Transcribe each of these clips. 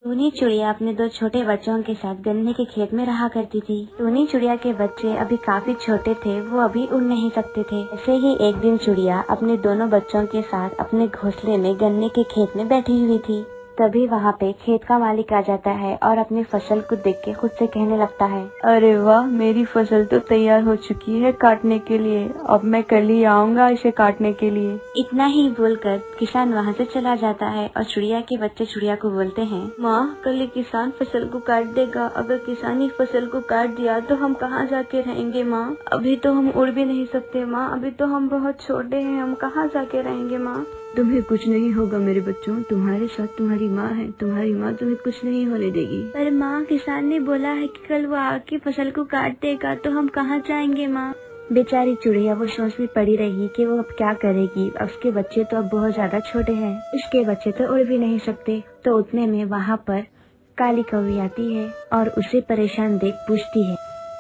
टूनी चिड़िया अपने दो छोटे बच्चों के साथ गन्ने के खेत में रहा करती थी। टूनी चिड़िया के बच्चे अभी काफी छोटे थे, वो अभी उड़ नहीं सकते थे। ऐसे ही एक दिन चिड़िया अपने दोनों बच्चों के साथ अपने घोंसले में गन्ने के खेत में बैठी हुई थी। तभी वहाँ पे खेत का मालिक आ जाता है और अपनी फसल को देख के खुद से कहने लगता है, अरे वाह, मेरी फसल तो तैयार हो चुकी है काटने के लिए। अब मैं कल ही आऊँगा इसे काटने के लिए। इतना ही बोलकर किसान वहाँ से चला जाता है और चिड़िया के बच्चे चिड़िया को बोलते हैं, माँ, कल ये किसान फसल को काट देगा। अगर किसान ही फसल को काट दिया तो हम कहाँ जाके रहेंगे माँ? अभी तो हम उड़ भी नहीं सकते माँ, अभी तो हम बहुत छोटे हैं, हम कहाँ जाके रहेंगे माँ? तुम्हें कुछ नहीं होगा मेरे बच्चों, तुम्हारे साथ तुम्हारी माँ है, तुम्हारी माँ तुम्हें कुछ नहीं होने देगी। पर माँ, किसान ने बोला है कि कल वो आके फसल को काट देगा, तो हम कहाँ जाएंगे माँ? बेचारी चिड़िया वो सोच में पड़ी रही कि वो अब क्या करेगी। उसके बच्चे तो अब बहुत ज्यादा छोटे हैं, उसके बच्चे तो उड़ भी नहीं सकते। तो उतने में वहाँ पर काली कौवी आती है और उसे परेशान देख पूछती है,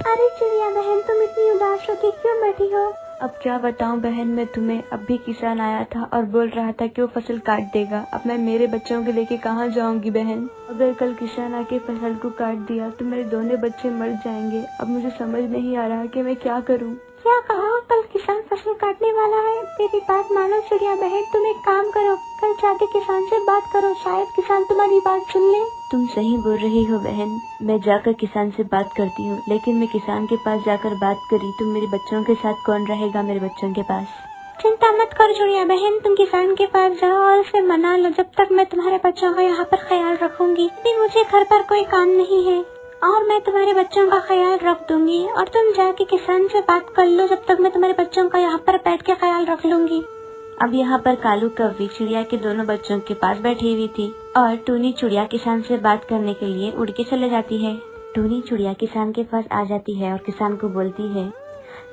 अरे चिड़िया बहन, तुम इतनी उदास होके क्यों बैठी हो? अब क्या बताऊं बहन मैं तुम्हें। अब भी किसान आया था और बोल रहा था कि वो फसल काट देगा। अब मैं मेरे बच्चों को लेके कहाँ जाऊंगी बहन? अगर कल किसान आके फसल को काट दिया तो मेरे दोनों बच्चे मर जाएंगे। अब मुझे समझ नहीं आ रहा कि मैं क्या करूं। क्या कहा? कल किसान फसल काटने वाला है? मेरी बात मानो चिड़िया बहन, तुम एक काम करो, कल जाके किसान से बात करो, शायद किसान तुम्हारी बात सुन ले। तुम सही बोल रही हो बहन, मैं जाकर किसान से बात करती हूँ। लेकिन मैं किसान के पास जाकर बात करी तो मेरे बच्चों के साथ कौन रहेगा मेरे बच्चों के पास? चिंता मत करो चिड़िया बहन, तुम किसान के पास जाओ और उसे मना लो, जब तक मैं तुम्हारे बच्चों का यहाँ पर ख्याल रखूंगी। अभी मुझे घर पर कोई काम नहीं है और मैं तुम्हारे बच्चों का ख्याल रख दूंगी, और तुम जाके किसान से बात कर लो, जब तक मैं तुम्हारे बच्चों का यहाँ पर बैठ के ख्याल रख लूंगी। अब यहाँ पर कालू कौवी चिड़िया के दोनों बच्चों के पास बैठी हुई थी और टूनी चिड़िया किसान से बात करने के लिए उड़ के चले जाती है। टूनी चिड़िया किसान के पास आ जाती है और किसान को बोलती है,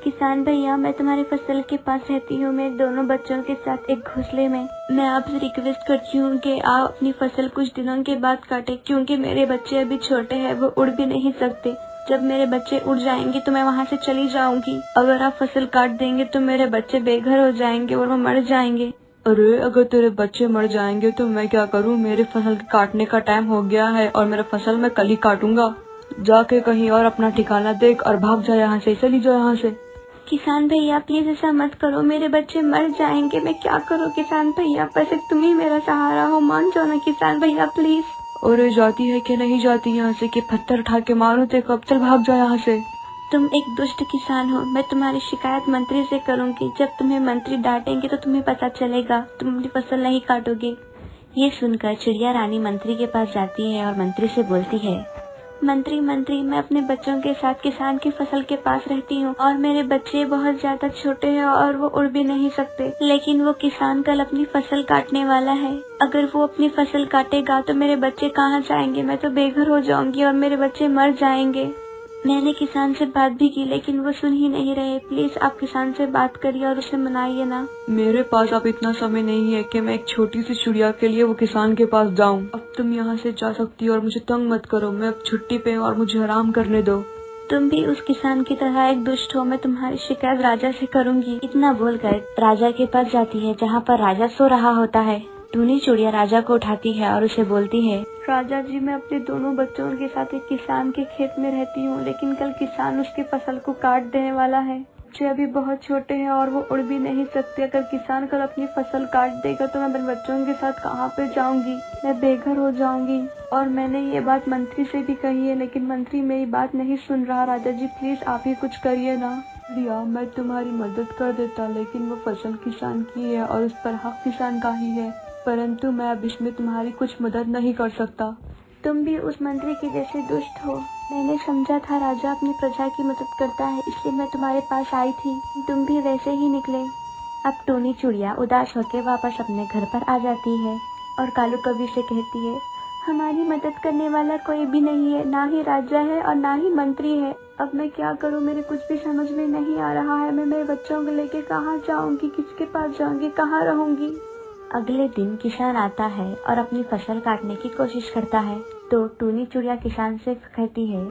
किसान भैया, मैं तुम्हारी फसल के पास रहती हूँ, मेरे दोनों बच्चों के साथ एक घोंसले में। मैं आपसे रिक्वेस्ट करती हूँ कि आप अपनी फसल कुछ दिनों के बाद काटे, क्योंकि मेरे बच्चे अभी छोटे हैं, वो उड़ भी नहीं सकते। जब मेरे बच्चे उड़ जाएंगे तो मैं वहाँ से चली जाऊंगी। अगर आप फसल काट देंगे तो मेरे बच्चे बेघर हो जाएंगे और वो मर जाएंगे। अरे, अगर तेरे बच्चे मर जाएंगे तो मैं क्या करूँ? मेरे फसल काटने का टाइम हो गया है और मेरा फसल मैं कल ही काटूंगा। जाके कहीं और अपना ठिकाना देख और भाग जा यहाँ से, चली जाओ यहाँ से। किसान भैया प्लीज ऐसा मत करो, मेरे बच्चे मर जाएंगे, मैं क्या करूँ किसान भैया? वैसे तुम ही मेरा सहारा हो, मान जाओ ना किसान भैया प्लीज। और जाती है कि नहीं जाती यहाँ से कि पत्थर उठा के मारो तेरे? अब चल भाग जा यहाँ से। तुम एक दुष्ट किसान हो, मैं तुम्हारी शिकायत मंत्री से करूंगी। जब तुम्हें मंत्री डांटेंगे तो तुम्हें पता चलेगा, तुम अपनी फसल नहीं काटोगे। ये सुनकर चिड़िया रानी मंत्री के पास जाती है और मंत्री से बोलती है, मंत्री, मैं अपने बच्चों के साथ किसान की फसल के पास रहती हूँ और मेरे बच्चे बहुत ज्यादा छोटे हैं और वो उड़ भी नहीं सकते। लेकिन वो किसान कल अपनी फसल काटने वाला है। अगर वो अपनी फसल काटेगा तो मेरे बच्चे कहाँ जाएंगे? मैं तो बेघर हो जाऊंगी और मेरे बच्चे मर जाएंगे। मैंने किसान से बात भी की लेकिन वो सुन ही नहीं रहे। प्लीज आप किसान से बात करिए और उसे मनाइए ना। मेरे पास अब इतना समय नहीं है कि मैं एक छोटी सी चिड़िया के लिए वो किसान के पास जाऊं। अब तुम यहाँ से जा सकती हो और मुझे तंग मत करो। मैं अब छुट्टी पे हूँ और मुझे आराम करने दो। तुम भी उस किसान की तरह एक दुष्ट हो, मैं तुम्हारी शिकायत राजा से करूंगी। इतना बोलकर राजा के पास जाती है जहाँ पर राजा सो रहा होता है। टूनी चिड़िया राजा को उठाती है और उसे बोलती है, राजा जी, मैं अपने दोनों बच्चों के साथ एक किसान के खेत में रहती हूँ, लेकिन कल किसान उसकी फसल को काट देने वाला है। बच्चे अभी बहुत छोटे हैं और वो उड़ भी नहीं सकते। अगर किसान कल अपनी फसल काट देगा तो मैं अपने बच्चों के साथ कहाँ पे जाऊंगी? मैं बेघर हो जाऊंगी। और मैंने ये बात मंत्री से भी कही है, लेकिन मंत्री मेरी बात नहीं सुन रहा। राजा जी प्लीज आप ही कुछ करिए ना। रिया, मैं तुम्हारी मदद कर देता, लेकिन वो फसल किसान की है और उस पर हक किसान का ही है। परंतु मैं अब इसमें तुम्हारी कुछ मदद नहीं कर सकता। तुम भी उस मंत्री के जैसे दुष्ट हो। मैंने समझा था राजा अपनी प्रजा की मदद करता है, इसलिए मैं तुम्हारे पास आई थी। तुम भी वैसे ही निकले। अब टूनी चिड़िया उदास होकर वापस अपने घर पर आ जाती है और कालू कौवी से कहती है, हमारी मदद करने वाला कोई भी नहीं है, ना ही राजा है और ना ही मंत्री है। अब मैं क्या करूं? मेरे कुछ भी समझ में नहीं आ रहा है। मैं मेरे बच्चों को लेके कहाँ जाऊंगी? किसके पास जाऊंगी? कहाँ रहूंगी? अगले दिन किसान आता है और अपनी फसल काटने की कोशिश करता है। तो टूनी चिड़िया किसान से कहती है,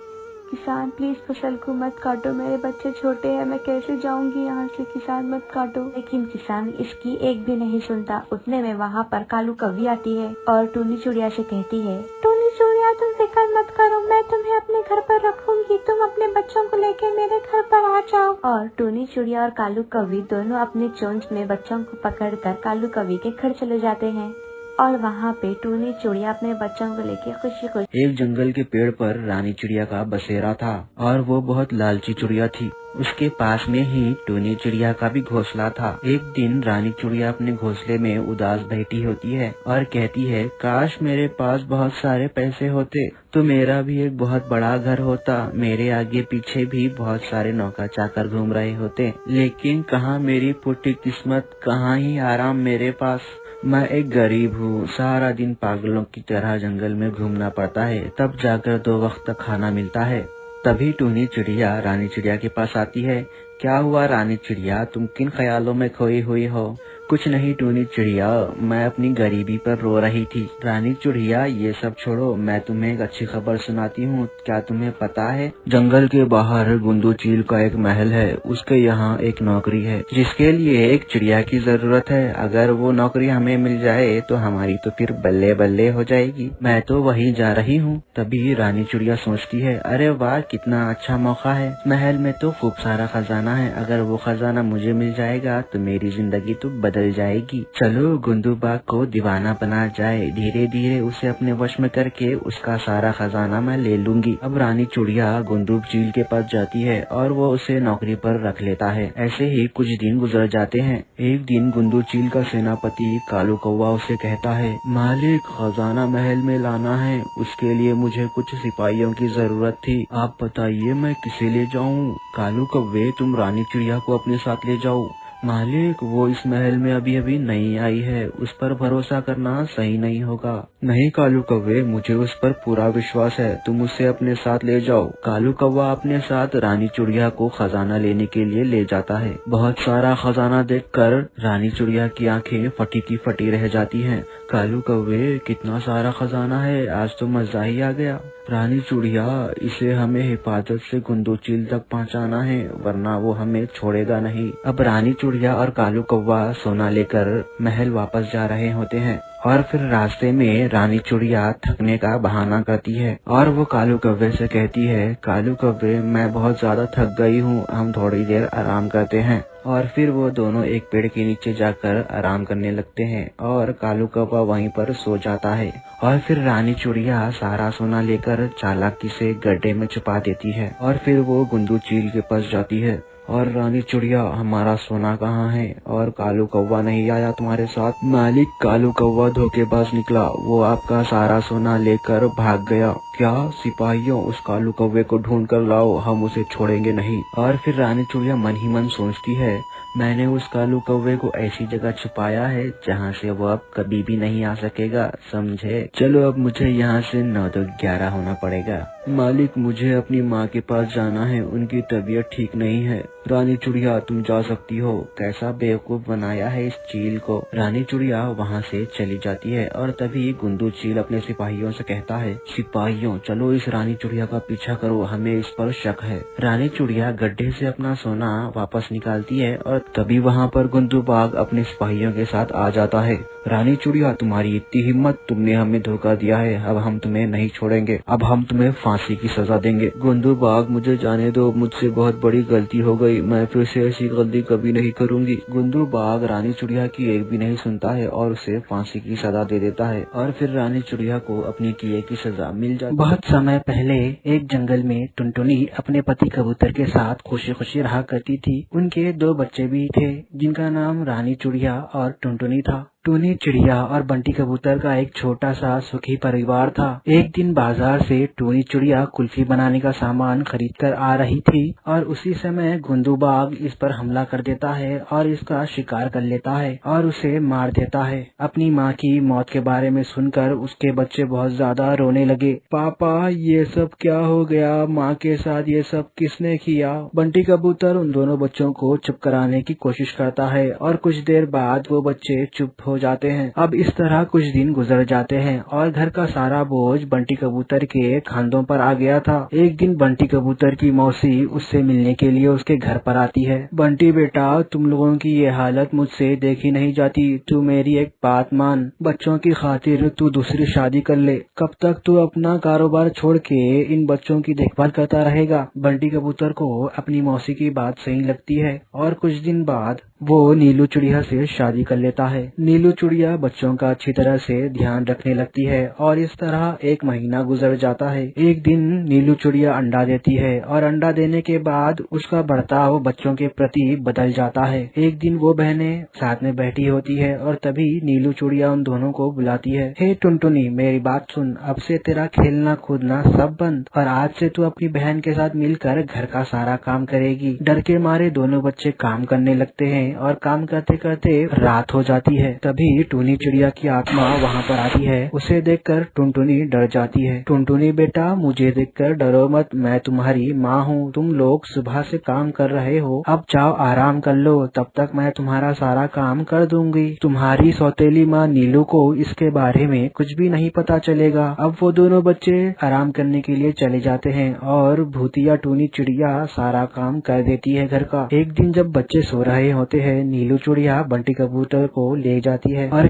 किसान प्लीज फसल को मत काटो, मेरे बच्चे छोटे हैं, मैं कैसे जाऊंगी यहाँ से, किसान मत काटो। लेकिन किसान इसकी एक भी नहीं सुनता। उतने में वहाँ पर कालू कौवी आती है और टूनी चिड़िया से कहती है, टूनी चिड़िया तुम फिक्र मत करो, मैं तुम्हें अपने घर पर रखूंगी, तुम अपने बच्चों को लेकर मेरे घर पर आ जाओ। और टूनी चिड़िया और कालू कौवी दोनों अपने चोंच में बच्चों को पकड़कर कालू कौवी के घर चले जाते हैं। और वहाँ पे टूनी चिड़िया अपने बच्चों को लेके खुशी खुशी एक जंगल के पेड़ पर रानी चिड़िया का बसेरा था और वो बहुत लालची चिड़िया थी। उसके पास में ही टूनी चिड़िया का भी घोंसला था। एक दिन रानी चिड़िया अपने घोंसले में उदास बैठी होती है और कहती है, काश मेरे पास बहुत सारे पैसे होते तो मेरा भी एक बहुत बड़ा घर होता, मेरे आगे पीछे भी बहुत सारे नौकर चाकर घूम रहे होते, लेकिन कहाँ मेरी फूटी किस्मत, कहाँ ही आराम मेरे पास। मैं एक गरीब हूँ, सारा दिन पागलों की तरह जंगल में घूमना पड़ता है, तब जाकर 2 वक्त खाना मिलता है। तभी टूनी चिड़िया रानी चिड़िया के पास आती है। क्या हुआ रानी चिड़िया, तुम किन ख्यालों में खोई हुई हो? कुछ नहीं टूनी चिड़िया, मैं अपनी गरीबी पर रो रही थी। रानी चिड़िया ये सब छोड़ो, मैं तुम्हें एक अच्छी खबर सुनाती हूँ। क्या तुम्हें पता है, जंगल के बाहर गुंदू चील का एक महल है, उसके यहाँ एक नौकरी है जिसके लिए एक चिड़िया की जरूरत है। अगर वो नौकरी हमें मिल जाए तो हमारी तो फिर बल्ले बल्ले हो जाएगी। मैं तो वहीं जा रही हूँ। तभी रानी चिड़िया सोचती है, अरे वाह कितना अच्छा मौका है, महल में तो खूब सारा खजाना है, अगर वो खजाना मुझे मिल जाएगा तो मेरी जिंदगी तो बदल जाएगी। चलो गुंदू बाग को दीवाना बना जाए, धीरे धीरे उसे अपने वश में करके उसका सारा खजाना मैं ले लूंगी। अब रानी चिड़िया गुंदू चील के पास जाती है और वो उसे नौकरी पर रख लेता है। ऐसे ही कुछ दिन गुजर जाते हैं। एक दिन गुंदू चील का सेनापति कालू कौवा उसे कहता है, मालिक खजाना महल में लाना है, उसके लिए मुझे कुछ सिपाहियों की जरूरत थी, आप बताइए मैं किसे ले जाऊं? कालू कौवे तुम रानी चिड़िया को अपने साथ ले जाओ। मालिक वो इस महल में अभी अभी नई आई है, उस पर भरोसा करना सही नहीं होगा। नहीं कालू कौवे, मुझे उस पर पूरा विश्वास है, तुम उसे अपने साथ ले जाओ। कालू कौवा अपने साथ रानी चिड़िया को खजाना लेने के लिए ले जाता है। बहुत सारा खजाना देखकर रानी चिड़िया की आंखें फटी की फटी रह जाती हैं। कालू कौवे कितना सारा खजाना है, आज तो मजा ही आ गया। रानी चिड़िया इसे हमें हिफाजत से गुंदू चील तक पहुंचाना है, वरना वो हमें छोड़ेगा नहीं। अब रानी चिड़िया और कालू कौवा सोना लेकर महल वापस जा रहे होते हैं और फिर रास्ते में रानी चिड़िया थकने का बहाना करती है और वो कालू कौवे से कहती है, कालू कौवे मैं बहुत ज्यादा थक गई हूँ, हम थोड़ी देर आराम करते हैं। और फिर वो दोनों एक पेड़ के नीचे जाकर आराम करने लगते हैं और कालू कौवा वहीं पर सो जाता है। और फिर रानी चिड़िया सारा सोना लेकर चालाकी से गड्ढे में छुपा देती है और फिर वो गुंदू चील के पास जाती है और रानी चिड़िया हमारा सोना कहाँ है? और कालू कौवा नहीं आया तुम्हारे साथ? मालिक कालू कौवा धोखेबाज निकला, वो आपका सारा सोना लेकर भाग गया। क्या? सिपाहियों उस कालू कौवे को ढूंढ कर लाओ, हम उसे छोड़ेंगे नहीं। और फिर रानी चिड़िया मन ही मन सोचती है, मैंने उस कालू कौवे को ऐसी जगह छुपाया है जहाँ से वो अब कभी भी नहीं आ सकेगा, समझे? चलो अब मुझे यहाँ से 9 तो 11 होना पड़ेगा। मालिक मुझे अपनी माँ के पास जाना है, उनकी तबीयत ठीक नहीं है। रानी चिड़िया तुम जा सकती हो, कैसा बेवकूफ बनाया है इस चील को। रानी चिड़िया वहाँ से चली जाती है और तभी गुंदू चील अपने सिपाहियों से कहता है, सिपाहियों चलो इस रानी चिड़िया का पीछा करो, हमें इस पर शक है। रानी चिड़िया गड्ढे से अपना सोना वापस निकालती है और तभी वहाँ पर गुंदू बाग अपने सिपाहियों के साथ आ जाता है। रानी चिड़िया तुम्हारी इतनी हिम्मत, तुमने हमें धोखा दिया है, अब हम तुम्हें नहीं छोड़ेंगे, अब हम तुम्हें फांसी की सजा देंगे। गुंदू बाग मुझे जाने दो, मुझसे बहुत बड़ी गलती हो गई, मैं फिर से ऐसी गलती कभी नहीं करूंगी। गुंदू बाग रानी चिड़िया की एक भी नहीं सुनता है और उसे फांसी की सजा दे देता है और फिर रानी चिड़िया को अपनी किए की सजा मिल जाती है। बहुत समय पहले एक जंगल में टुनटुनी अपने पति कबूतर के साथ खुशी खुशी रहा करती थी। उनके 2 बच्चे भी थे जिनका नाम रानी चिड़िया और टुनटुनी था। टूनी चिड़िया और बंटी कबूतर का एक छोटा सा सुखी परिवार था। एक दिन बाजार से टूनी चिड़िया कुल्फी बनाने का सामान खरीद कर आ रही थी और उसी समय गुंदू बाग इस पर हमला कर देता है और इसका शिकार कर लेता है और उसे मार देता है। अपनी माँ की मौत के बारे में सुनकर उसके बच्चे बहुत ज्यादा रोने लगे। पापा ये सब क्या हो गया, माँ के साथ ये सब किसने किया? बंटी कबूतर उन दोनों बच्चों को चुप कराने की कोशिश करता है और कुछ देर बाद वो बच्चे चुप हो हो जाते हैं। अब इस तरह कुछ दिन गुजर जाते हैं और घर का सारा बोझ बंटी कबूतर के खांधों पर आ गया था। एक दिन बंटी कबूतर की मौसी उससे मिलने के लिए उसके घर पर आती है। बंटी बेटा, तुम लोगों की ये हालत मुझसे देखी नहीं जाती। तू मेरी एक बात मान, बच्चों की खातिर तू दूसरी शादी कर ले। कब तक तू अपना कारोबार छोड़ के इन बच्चों की देखभाल करता रहेगा? बंटी कबूतर को अपनी मौसी की बात सही लगती है और कुछ दिन बाद वो नीलू चिड़िया से शादी कर लेता है। नीलू चिड़िया बच्चों का अच्छी तरह से ध्यान रखने लगती है और इस तरह 1 महीना गुजर जाता है। एक दिन नीलू चिड़िया अंडा देती है और अंडा देने के बाद उसका बर्ताव बच्चों के प्रति बदल जाता है। एक दिन वो बहनें साथ में बैठी होती है और तभी नीलू चिड़िया उन दोनों को बुलाती है। हे टुनटुनी, मेरी बात सुन, अब से तेरा खेलना कूदना सब बंद और आज से तू अपनी बहन के साथ मिलकर घर का सारा काम करेगी। डर के मारे दोनों बच्चे काम करने लगते हैं और काम करते करते रात हो जाती है। तभी टूनी चिड़िया की आत्मा वहाँ पर आती है। उसे देखकर टुनटुनी डर जाती है। टुनटुनी बेटा, मुझे देखकर डरो मत, मैं तुम्हारी माँ हूँ। तुम लोग सुबह से काम कर रहे हो, अब जाओ आराम कर लो, तब तक मैं तुम्हारा सारा काम कर दूंगी। तुम्हारी सौतेली माँ नीलू को इसके बारे में कुछ भी नहीं पता चलेगा। अब वो दोनों बच्चे आराम करने के लिए चले जाते हैं और भूतिया टूनी चिड़िया सारा काम कर देती है घर का। एक दिन जब बच्चे सो रहे होते हैं, नीलू चिड़िया बंटी कबूतर को ले जाती है और